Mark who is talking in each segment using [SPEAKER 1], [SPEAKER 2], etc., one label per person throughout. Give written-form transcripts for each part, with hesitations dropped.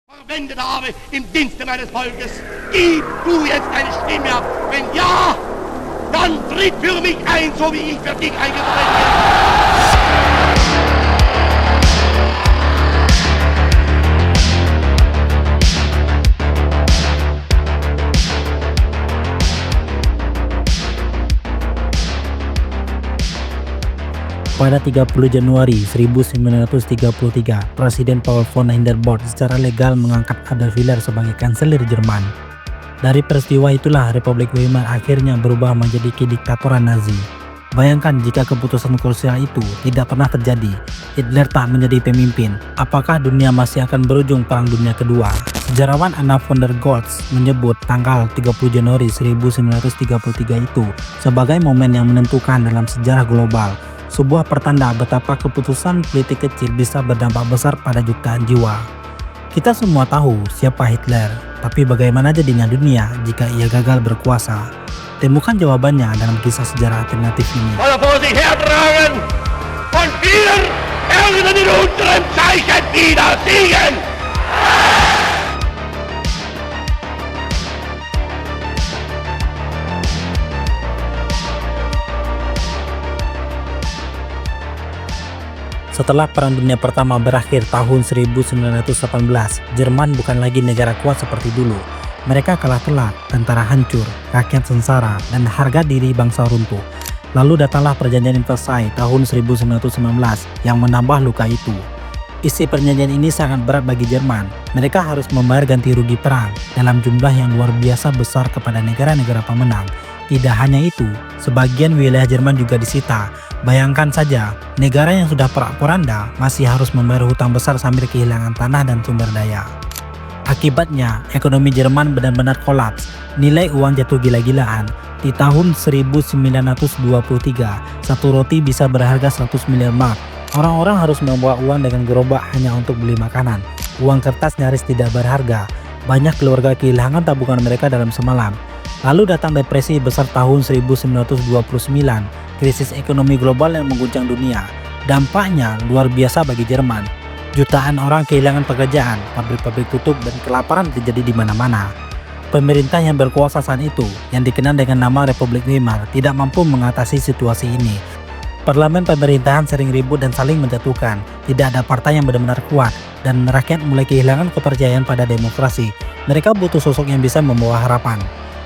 [SPEAKER 1] verwendet habe im Dienste meines Volkes. Gib du jetzt deine Stimme ab. Wenn ja, dann tritt für mich ein, so wie ich für dich eingetreten bin.
[SPEAKER 2] Pada 30 Januari 1933, Presiden Paul von Hindenburg secara legal mengangkat Adolf Hitler sebagai kanselir Jerman. Dari peristiwa itulah Republik Weimar akhirnya berubah menjadi kediktatoran Nazi. Bayangkan jika keputusan krusial itu tidak pernah terjadi, Hitler tak menjadi pemimpin, apakah dunia masih akan berujung Perang Dunia Kedua? Sejarawan Anna von der Goltz menyebut tanggal 30 Januari 1933 itu sebagai momen yang menentukan dalam sejarah global. Sebuah pertanda betapa keputusan politik kecil bisa berdampak besar pada jutaan jiwa. Kita semua tahu siapa Hitler, tapi bagaimana jadinya dunia jika ia gagal berkuasa? Temukan jawabannya dalam kisah sejarah alternatif ini.
[SPEAKER 1] Soll er vor sich hertragen und wir werden in unserem Zeichen wieder siegen!
[SPEAKER 2] Setelah Perang Dunia Pertama berakhir tahun 1918, Jerman bukan lagi negara kuat seperti dulu. Mereka kalah telak, tentara hancur, rakyat sengsara, dan harga diri bangsa runtuh. Lalu datanglah Perjanjian Versailles tahun 1919 yang menambah luka itu. Isi perjanjian ini sangat berat bagi Jerman. Mereka harus membayar ganti rugi perang dalam jumlah yang luar biasa besar kepada negara-negara pemenang. Tidak hanya itu, sebagian wilayah Jerman juga disita. Bayangkan saja, negara yang sudah porak-poranda masih harus membayar hutang besar sambil kehilangan tanah dan sumber daya. Akibatnya, ekonomi Jerman benar-benar kolaps. Nilai uang jatuh gila-gilaan. Di tahun 1923, satu roti bisa berharga 100 miliar mark. Orang-orang harus membawa uang dengan gerobak hanya untuk beli makanan. Uang kertas nyaris tidak berharga. Banyak keluarga kehilangan tabungan mereka dalam semalam. Lalu datang depresi besar tahun 1929, krisis ekonomi global yang mengguncang dunia. Dampaknya luar biasa bagi Jerman. Jutaan orang kehilangan pekerjaan, pabrik-pabrik tutup, dan kelaparan terjadi di mana-mana. Pemerintah yang berkuasa saat itu, yang dikenal dengan nama Republik Weimar, tidak mampu mengatasi situasi ini. Parlemen pemerintahan sering ribut dan saling menjatuhkan. Tidak ada partai yang benar-benar kuat, dan rakyat mulai kehilangan kepercayaan pada demokrasi. Mereka butuh sosok yang bisa membawa harapan.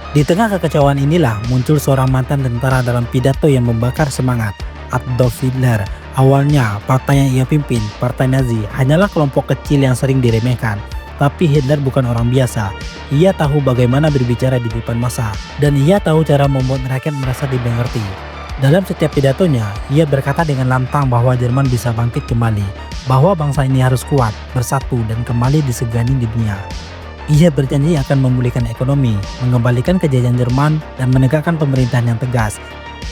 [SPEAKER 2] Di tengah kekecewaan inilah muncul seorang mantan tentara dalam pidato yang membakar semangat, Adolf Hitler. Awalnya, partai yang ia pimpin, Partai Nazi, hanyalah kelompok kecil yang sering diremehkan. Tapi Hitler bukan orang biasa. Ia tahu bagaimana berbicara di depan massa, dan ia tahu cara membuat rakyat merasa dimengerti. Dalam setiap pidatonya, ia berkata dengan lantang bahwa Jerman bisa bangkit kembali, bahwa bangsa ini harus kuat, bersatu, dan kembali disegani di dunia. Ia berjanji akan memulihkan ekonomi, mengembalikan kejayaan Jerman, dan menegakkan pemerintahan yang tegas.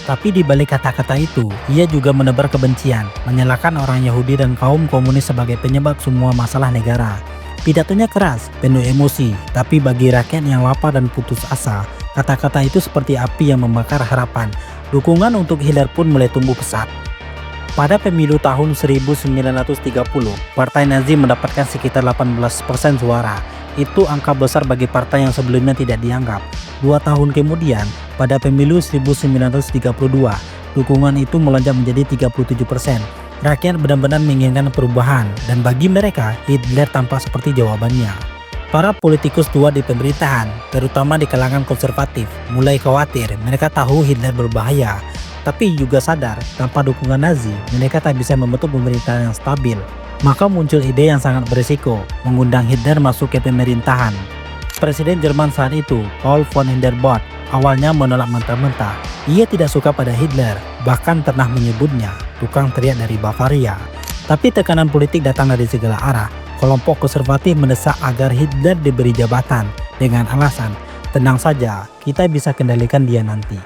[SPEAKER 2] Tapi di balik kata-kata itu, ia juga menebar kebencian, menyalahkan orang Yahudi dan kaum komunis sebagai penyebab semua masalah negara. Pidatonya keras, penuh emosi, tapi bagi rakyat yang lapar dan putus asa, kata-kata itu seperti api yang membakar harapan. Dukungan untuk Hitler pun mulai tumbuh pesat. Pada pemilu tahun 1930, Partai Nazi mendapatkan sekitar 18% suara. Itu angka besar bagi partai yang sebelumnya tidak dianggap. 2 tahun kemudian, pada pemilu 1932, dukungan itu melonjak menjadi 37%. Rakyat benar-benar menginginkan perubahan, dan bagi mereka, Hitler tampak seperti jawabannya. Para politikus tua di pemerintahan, terutama di kalangan konservatif, mulai khawatir. Mereka tahu Hitler berbahaya, tapi juga sadar tanpa dukungan Nazi, mereka tak bisa membentuk pemerintahan yang stabil. Maka muncul ide yang sangat berisiko, mengundang Hitler masuk ke pemerintahan. Presiden Jerman saat itu, Paul von Hindenburg, awalnya menolak mentah-mentah. Ia tidak suka pada Hitler, bahkan pernah menyebutnya tukang teriak dari Bavaria. Tapi tekanan politik datang dari segala arah. Kelompok konservatif mendesak agar Hitler diberi jabatan dengan alasan, tenang saja, kita bisa kendalikan dia nanti.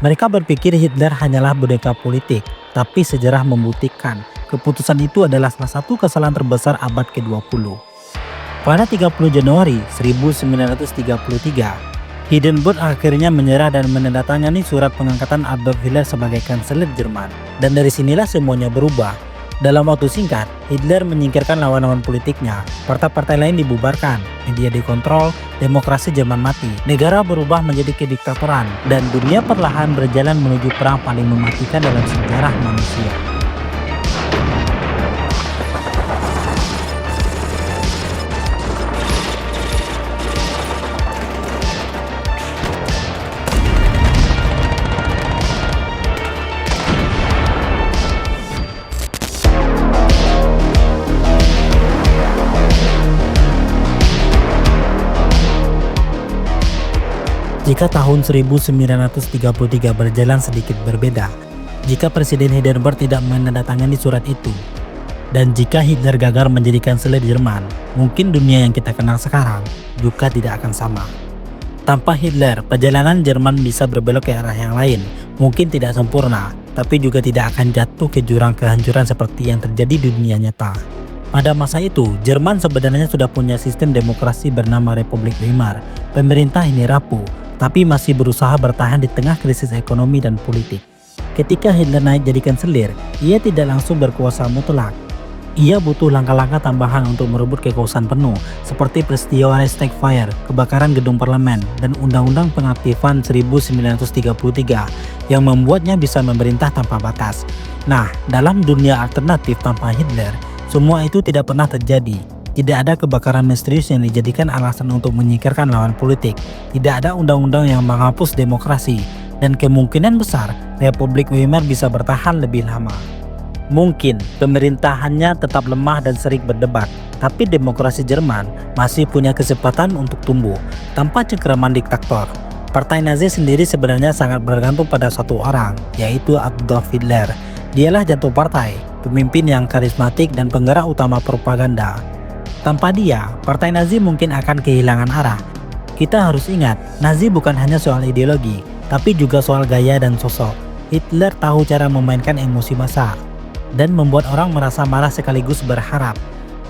[SPEAKER 2] Mereka berpikir Hitler hanyalah boneka politik, tapi sejarah membuktikan keputusan itu adalah salah satu kesalahan terbesar abad ke-20. Pada 30 Januari 1933, Hindenburg akhirnya menyerah dan menandatangani surat pengangkatan Adolf Hitler sebagai kanselir Jerman. Dan dari sinilah semuanya berubah. Dalam waktu singkat, Hitler menyingkirkan lawan-lawan politiknya, partai-partai lain dibubarkan, media dikontrol, demokrasi Jerman mati, negara berubah menjadi kediktatoran, dan dunia perlahan berjalan menuju perang paling mematikan dalam sejarah manusia. Jika tahun 1933 berjalan sedikit berbeda, jika Presiden Hindenburg tidak menandatangani surat itu, dan jika Hitler gagal menjadi kanselir Jerman, mungkin dunia yang kita kenal sekarang juga tidak akan sama. Tanpa Hitler, perjalanan Jerman bisa berbelok ke arah yang lain, mungkin tidak sempurna, tapi juga tidak akan jatuh ke jurang kehancuran seperti yang terjadi di dunia nyata. Pada masa itu, Jerman sebenarnya sudah punya sistem demokrasi bernama Republik Weimar. Pemerintah ini rapuh, tapi masih berusaha bertahan di tengah krisis ekonomi dan politik. Ketika Hitler naik jadi kanselir, ia tidak langsung berkuasa mutlak. Ia butuh langkah-langkah tambahan untuk merebut kekuasaan penuh, seperti peristiwa Reichstag Fire, kebakaran gedung parlemen, dan Undang-Undang Pengaktifan 1933 yang membuatnya bisa memerintah tanpa batas. Nah, dalam dunia alternatif tanpa Hitler, semua itu tidak pernah terjadi. Tidak ada kebakaran misterius yang dijadikan alasan untuk menyingkirkan lawan politik. Tidak ada undang-undang yang menghapus demokrasi. Dan kemungkinan besar Republik Weimar bisa bertahan lebih lama. Mungkin pemerintahannya tetap lemah dan sering berdebat, tapi demokrasi Jerman masih punya kesempatan untuk tumbuh tanpa cengkeraman diktator. Partai Nazi sendiri sebenarnya sangat bergantung pada satu orang, yaitu Adolf Hitler. Dialah jantung partai, pemimpin yang karismatik dan penggerak utama propaganda. Tanpa dia, partai Nazi mungkin akan kehilangan arah. Kita harus ingat, Nazi bukan hanya soal ideologi, tapi juga soal gaya dan sosok. Hitler tahu cara memainkan emosi massa dan membuat orang merasa marah sekaligus berharap.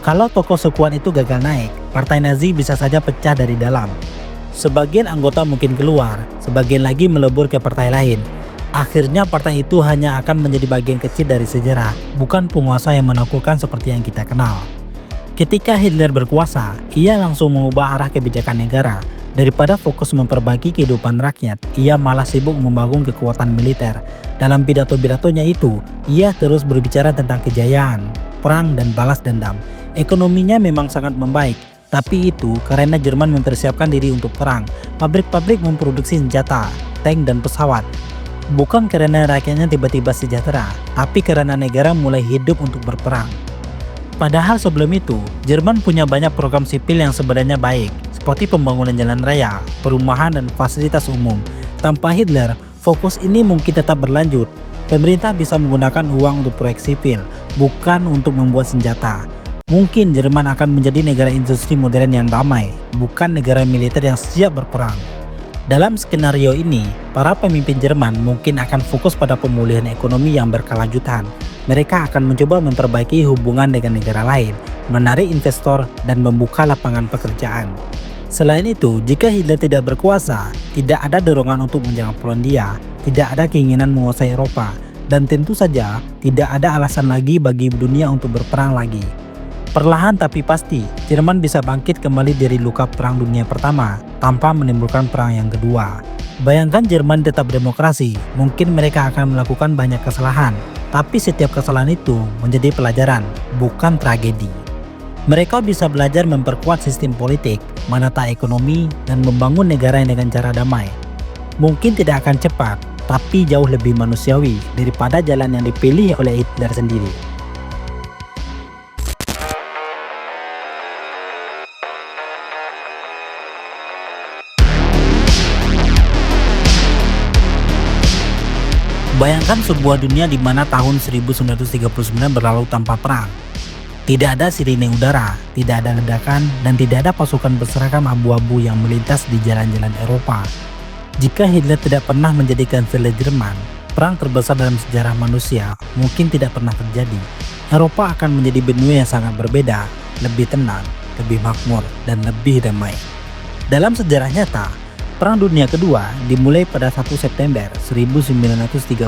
[SPEAKER 2] Kalau tokoh sekuat itu gagal naik, partai Nazi bisa saja pecah dari dalam. Sebagian anggota mungkin keluar, sebagian lagi melebur ke partai lain. Akhirnya partai itu hanya akan menjadi bagian kecil dari sejarah, bukan penguasa yang menaklukkan seperti yang kita kenal. Ketika Hitler berkuasa, ia langsung mengubah arah kebijakan negara. Daripada fokus memperbaiki kehidupan rakyat, ia malah sibuk membangun kekuatan militer. Dalam pidato-pidatonya itu, ia terus berbicara tentang kejayaan, perang, dan balas dendam. Ekonominya memang sangat membaik, tapi itu karena Jerman mempersiapkan diri untuk perang. Pabrik-pabrik memproduksi senjata, tank, dan pesawat. Bukan karena rakyatnya tiba-tiba sejahtera, tapi karena negara mulai hidup untuk berperang. Padahal sebelum itu, Jerman punya banyak program sipil yang sebenarnya baik, seperti pembangunan jalan raya, perumahan, dan fasilitas umum. Tanpa Hitler, fokus ini mungkin tetap berlanjut. Pemerintah bisa menggunakan uang untuk proyek sipil, bukan untuk membuat senjata. Mungkin Jerman akan menjadi negara industri modern yang damai, bukan negara militer yang siap berperang. Dalam skenario ini, para pemimpin Jerman mungkin akan fokus pada pemulihan ekonomi yang berkelanjutan. Mereka akan mencoba memperbaiki hubungan dengan negara lain, menarik investor, dan membuka lapangan pekerjaan. Selain itu, jika Hitler tidak berkuasa, tidak ada dorongan untuk menyerang Polandia, tidak ada keinginan menguasai Eropa, dan tentu saja tidak ada alasan lagi bagi dunia untuk berperang lagi. Perlahan tapi pasti, Jerman bisa bangkit kembali dari luka Perang Dunia Pertama tanpa menimbulkan perang yang kedua. Bayangkan Jerman tetap demokrasi, mungkin mereka akan melakukan banyak kesalahan, tapi setiap kesalahan itu menjadi pelajaran, bukan tragedi. Mereka bisa belajar memperkuat sistem politik, menata ekonomi, dan membangun negara dengan cara damai. Mungkin tidak akan cepat, tapi jauh lebih manusiawi daripada jalan yang dipilih oleh Hitler sendiri. Bayangkan sebuah dunia di mana tahun 1939 berlalu tanpa perang. Tidak ada sirine udara, tidak ada ledakan, dan tidak ada pasukan berseragam abu-abu yang melintas di jalan-jalan Eropa. Jika Hitler tidak pernah menjadi kanselir Jerman, perang terbesar dalam sejarah manusia mungkin tidak pernah terjadi. Eropa akan menjadi benua yang sangat berbeda, lebih tenang, lebih makmur, dan lebih damai. Dalam sejarah nyata, Perang Dunia Kedua dimulai pada 1 September 1939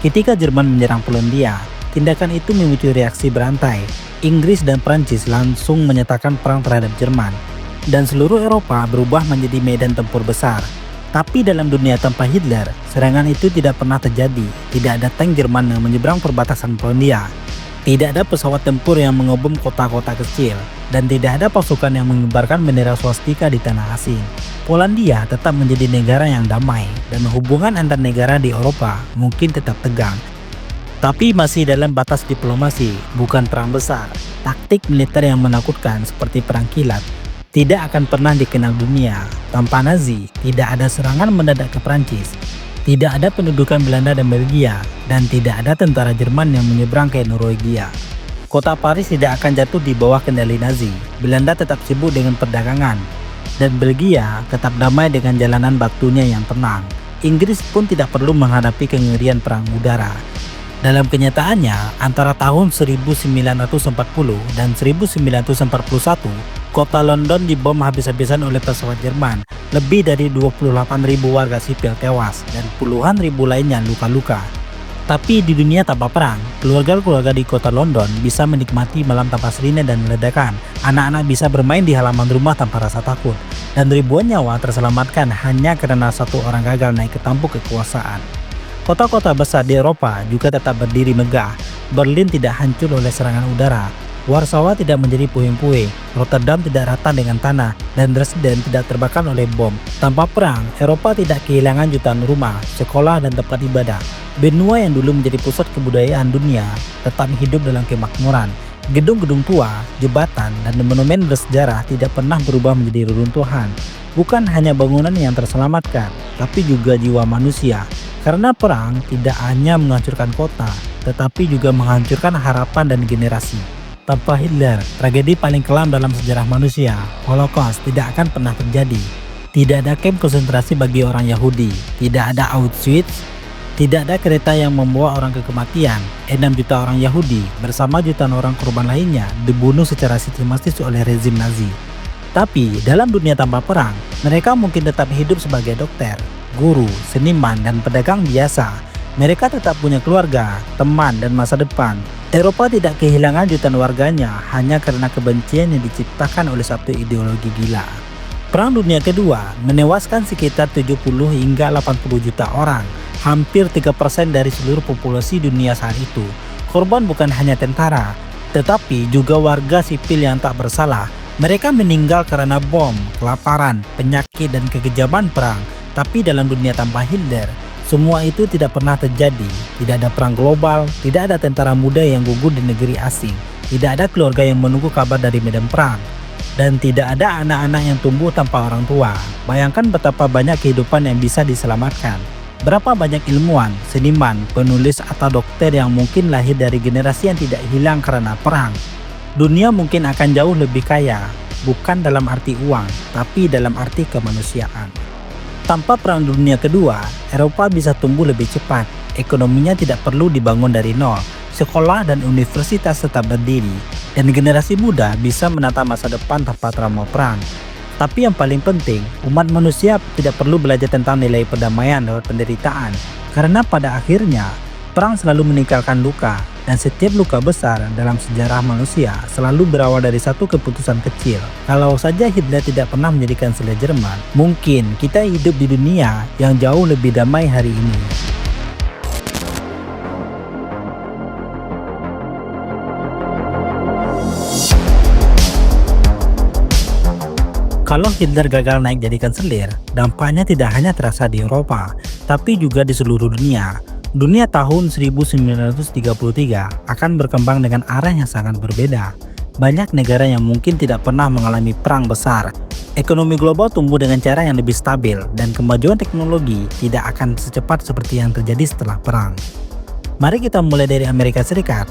[SPEAKER 2] ketika Jerman menyerang Polandia. Tindakan itu memicu reaksi berantai. Inggris dan Prancis langsung menyatakan perang terhadap Jerman, dan seluruh Eropa berubah menjadi medan tempur besar. Tapi dalam dunia tanpa Hitler, serangan itu tidak pernah terjadi. Tidak ada tank Jerman yang menyeberang perbatasan Polandia. Tidak ada pesawat tempur yang mengebom kota-kota kecil, dan tidak ada pasukan yang mengibarkan bendera swastika di tanah asing. Polandia tetap menjadi negara yang damai, dan hubungan antar negara di Eropa mungkin tetap tegang. Tapi masih dalam batas diplomasi, bukan perang besar. Taktik militer yang menakutkan seperti perang kilat tidak akan pernah dikenal dunia. Tanpa Nazi, tidak ada serangan mendadak ke Prancis, tidak ada pendudukan Belanda dan Belgia, dan tidak ada tentara Jerman yang menyeberang ke Norwegia. Kota Paris tidak akan jatuh di bawah kendali Nazi. Belanda tetap sibuk dengan perdagangan, dan Belgia tetap damai dengan jalanan batunya yang tenang. Inggris pun tidak perlu menghadapi kengerian perang udara. Dalam kenyataannya, antara tahun 1940 dan 1941, kota London dibom habis-habisan oleh pesawat Jerman. Lebih dari 28.000 warga sipil tewas dan puluhan ribu lainnya luka-luka. Tapi di dunia tanpa perang, keluarga-keluarga di kota London bisa menikmati malam tanpa sirine dan ledakan. Anak-anak bisa bermain di halaman rumah tanpa rasa takut. Dan ribuan nyawa terselamatkan hanya karena satu orang gagal naik ke tampuk kekuasaan. Kota-kota besar di Eropa juga tetap berdiri megah. Berlin tidak hancur oleh serangan udara. Warsawa tidak menjadi puing-puing. Rotterdam tidak rata dengan tanah. Dan Dresden tidak terbakar oleh bom. Tanpa perang, Eropa tidak kehilangan jutaan rumah, sekolah, dan tempat ibadah. Benua yang dulu menjadi pusat kebudayaan dunia tetap hidup dalam kemakmuran. Gedung-gedung tua, jembatan, dan monumen bersejarah tidak pernah berubah menjadi reruntuhan. Bukan hanya bangunan yang terselamatkan, tapi juga jiwa manusia. Karena perang tidak hanya menghancurkan kota, tetapi juga menghancurkan harapan dan generasi. Tanpa Hitler, tragedi paling kelam dalam sejarah manusia, Holocaust, tidak akan pernah terjadi. Tidak ada kamp konsentrasi bagi orang Yahudi, tidak ada Auschwitz, tidak ada kereta yang membawa orang ke kematian. 6 juta orang Yahudi bersama jutaan orang korban lainnya dibunuh secara sistematis oleh rezim Nazi. Tapi dalam dunia tanpa perang, mereka mungkin tetap hidup sebagai dokter, guru, seniman, dan pedagang biasa. Mereka tetap punya keluarga, teman, dan masa depan. Eropa tidak kehilangan jutaan warganya hanya karena kebencian yang diciptakan oleh satu ideologi gila. Perang Dunia Kedua menewaskan sekitar 70 hingga 80 juta orang, hampir 3% dari seluruh populasi dunia saat itu. Korban bukan hanya tentara, tetapi juga warga sipil yang tak bersalah. Mereka meninggal karena bom, kelaparan, penyakit, dan kekejaman perang. Tapi dalam dunia tanpa Hitler, semua itu tidak pernah terjadi. Tidak ada perang global, tidak ada tentara muda yang gugur di negeri asing, tidak ada keluarga yang menunggu kabar dari medan perang, dan tidak ada anak-anak yang tumbuh tanpa orang tua. Bayangkan betapa banyak kehidupan yang bisa diselamatkan. Berapa banyak ilmuwan, seniman, penulis, atau dokter yang mungkin lahir dari generasi yang tidak hilang karena perang. Dunia mungkin akan jauh lebih kaya, bukan dalam arti uang, tapi dalam arti kemanusiaan. Tanpa Perang Dunia Kedua, Eropa bisa tumbuh lebih cepat. Ekonominya tidak perlu dibangun dari nol. Sekolah dan universitas tetap berdiri, dan generasi muda bisa menata masa depan tanpa trauma perang. Tapi yang paling penting, umat manusia tidak perlu belajar tentang nilai perdamaian lewat penderitaan. Karena pada akhirnya, perang selalu meninggalkan luka, dan setiap luka besar dalam sejarah manusia selalu berawal dari satu keputusan kecil. Kalau saja Hitler tidak pernah menjadikan Sela Jerman, mungkin kita hidup di dunia yang jauh lebih damai hari ini. Kalau Hitler gagal naik jadi kanselir, dampaknya tidak hanya terasa di Eropa, tapi juga di seluruh dunia. Dunia tahun 1933 akan berkembang dengan arah yang sangat berbeda. Banyak negara yang mungkin tidak pernah mengalami perang besar. Ekonomi global tumbuh dengan cara yang lebih stabil, dan kemajuan teknologi tidak akan secepat seperti yang terjadi setelah perang. Mari kita mulai dari Amerika Serikat.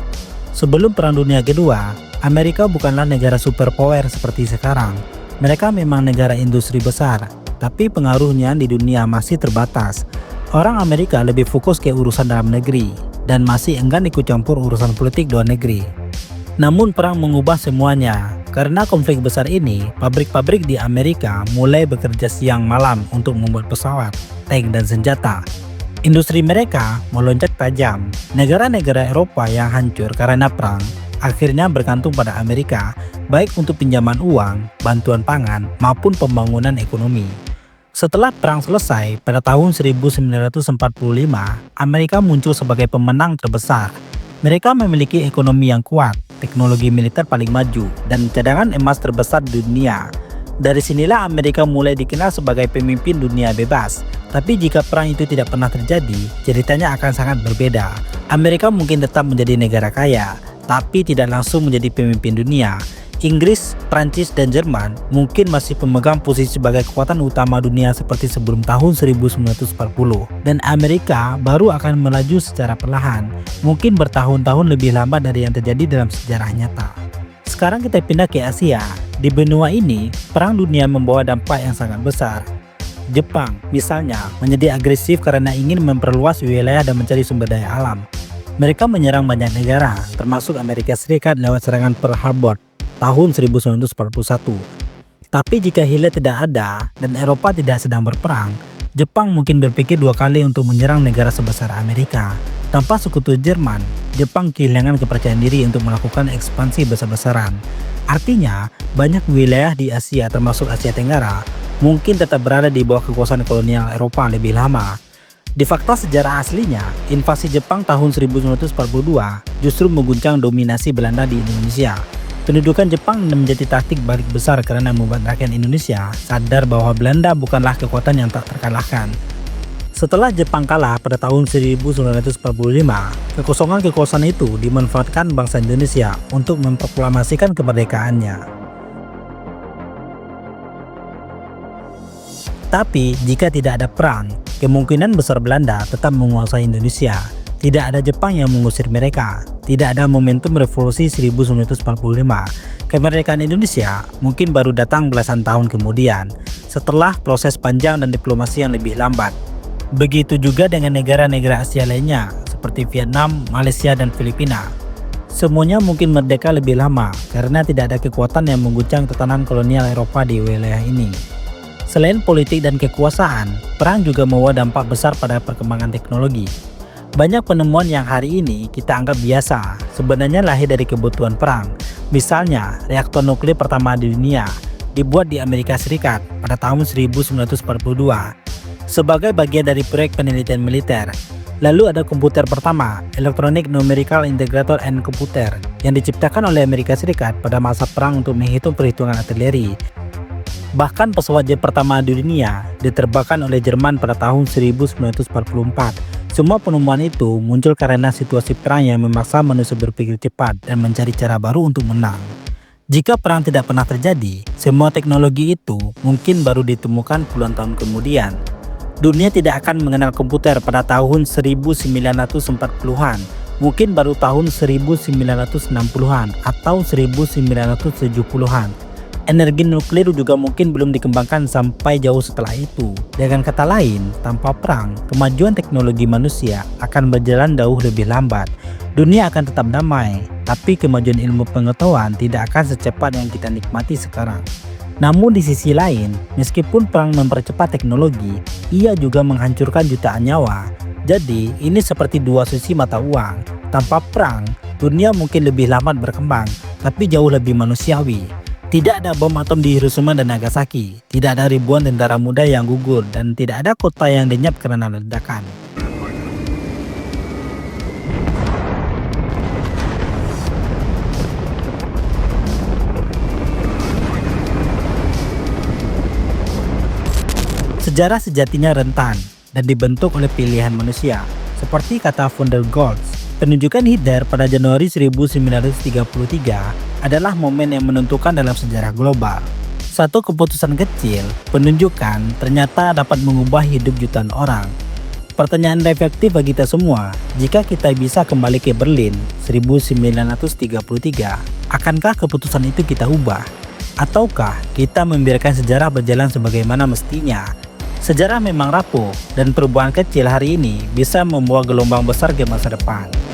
[SPEAKER 2] Sebelum Perang Dunia Kedua, Amerika bukanlah negara superpower seperti sekarang. Mereka memang negara industri besar, tapi pengaruhnya di dunia masih terbatas. Orang Amerika lebih fokus ke urusan dalam negeri, dan masih enggan ikut campur urusan politik luar negeri. Namun perang mengubah semuanya. Karena konflik besar ini, pabrik-pabrik di Amerika mulai bekerja siang malam untuk membuat pesawat, tank, dan senjata. Industri mereka melonjak tajam. Negara-negara Eropa yang hancur karena perang akhirnya bergantung pada Amerika, baik untuk pinjaman uang, bantuan pangan, maupun pembangunan ekonomi. Setelah perang selesai pada tahun 1945, Amerika muncul sebagai pemenang terbesar. Mereka memiliki ekonomi yang kuat, teknologi militer paling maju, dan cadangan emas terbesar di dunia. Dari sinilah Amerika mulai dikenal sebagai pemimpin dunia bebas. Tapi jika perang itu tidak pernah terjadi, ceritanya akan sangat berbeda. Amerika mungkin tetap menjadi negara kaya, tapi tidak langsung menjadi pemimpin dunia. Inggris, Prancis, dan Jerman mungkin masih pemegang posisi sebagai kekuatan utama dunia seperti sebelum tahun 1940. Dan Amerika baru akan melaju secara perlahan, mungkin bertahun-tahun lebih lambat dari yang terjadi dalam sejarah nyata. Sekarang kita pindah ke Asia. Di benua ini, perang dunia membawa dampak yang sangat besar. Jepang, misalnya, menjadi agresif karena ingin memperluas wilayah dan mencari sumber daya alam. Mereka menyerang banyak negara, termasuk Amerika Serikat lewat serangan Pearl Harbor tahun 1941. Tapi jika Hitler tidak ada dan Eropa tidak sedang berperang, Jepang mungkin berpikir dua kali untuk menyerang negara sebesar Amerika. Tanpa sekutu Jerman, Jepang kehilangan kepercayaan diri untuk melakukan ekspansi besar-besaran. Artinya, banyak wilayah di Asia termasuk Asia Tenggara mungkin tetap berada di bawah kekuasaan kolonial Eropa lebih lama. Di fakta sejarah aslinya, invasi Jepang tahun 1942 justru mengguncang dominasi Belanda di Indonesia. Pendudukan Jepang menjadi taktik balik besar karena membuat rakyat Indonesia sadar bahwa Belanda bukanlah kekuatan yang tak terkalahkan. Setelah Jepang kalah pada tahun 1945, kekosongan itu dimanfaatkan bangsa Indonesia untuk memproklamasikan kemerdekaannya. Tapi jika tidak ada perang, kemungkinan besar Belanda tetap menguasai Indonesia. Tidak ada Jepang yang mengusir mereka. Tidak ada momentum revolusi 1945. Kemerdekaan Indonesia mungkin baru datang belasan tahun kemudian, setelah proses panjang dan diplomasi yang lebih lambat. Begitu juga dengan negara-negara Asia lainnya, seperti Vietnam, Malaysia, dan Filipina. Semuanya mungkin merdeka lebih lama, karena tidak ada kekuatan yang mengguncang tatanan kolonial Eropa di wilayah ini. Selain politik dan kekuasaan, perang juga membawa dampak besar pada perkembangan teknologi. Banyak penemuan yang hari ini kita anggap biasa, sebenarnya lahir dari kebutuhan perang. Misalnya, reaktor nuklir pertama di dunia dibuat di Amerika Serikat pada tahun 1942 sebagai bagian dari proyek penelitian militer. Lalu ada komputer pertama, Electronic Numerical Integrator and Computer, yang diciptakan oleh Amerika Serikat pada masa perang untuk menghitung perhitungan artileri. Bahkan pesawat jet pertama di dunia diterbangkan oleh Jerman pada tahun 1944. Semua penemuan itu muncul karena situasi perang yang memaksa manusia berpikir cepat dan mencari cara baru untuk menang. Jika perang tidak pernah terjadi, semua teknologi itu mungkin baru ditemukan puluhan tahun kemudian. Dunia tidak akan mengenal komputer pada tahun 1940-an, mungkin baru tahun 1960-an atau 1970-an. Energi nuklir juga mungkin belum dikembangkan sampai jauh setelah itu. Dengan kata lain, tanpa perang, kemajuan teknologi manusia akan berjalan jauh lebih lambat. Dunia akan tetap damai, tapi kemajuan ilmu pengetahuan tidak akan secepat yang kita nikmati sekarang. Namun di sisi lain, meskipun perang mempercepat teknologi, ia juga menghancurkan jutaan nyawa. Jadi, ini seperti dua sisi mata uang. Tanpa perang, dunia mungkin lebih lambat berkembang, tapi jauh lebih manusiawi. Tidak ada bom atom di Hiroshima dan Nagasaki, tidak ada ribuan tentara muda yang gugur, dan tidak ada kota yang lenyap karena ledakan. Sejarah sejatinya rentan dan dibentuk oleh pilihan manusia, seperti kata von der Goltz. Penunjukan Hitler pada Januari 1933 adalah momen yang menentukan dalam sejarah global. Satu keputusan kecil, penunjukan, ternyata dapat mengubah hidup jutaan orang. Pertanyaan reflektif bagi kita semua, jika kita bisa kembali ke Berlin 1933, akankah keputusan itu kita ubah? Ataukah kita membiarkan sejarah berjalan sebagaimana mestinya? Sejarah memang rapuh, dan perubahan kecil hari ini bisa membawa gelombang besar ke masa depan.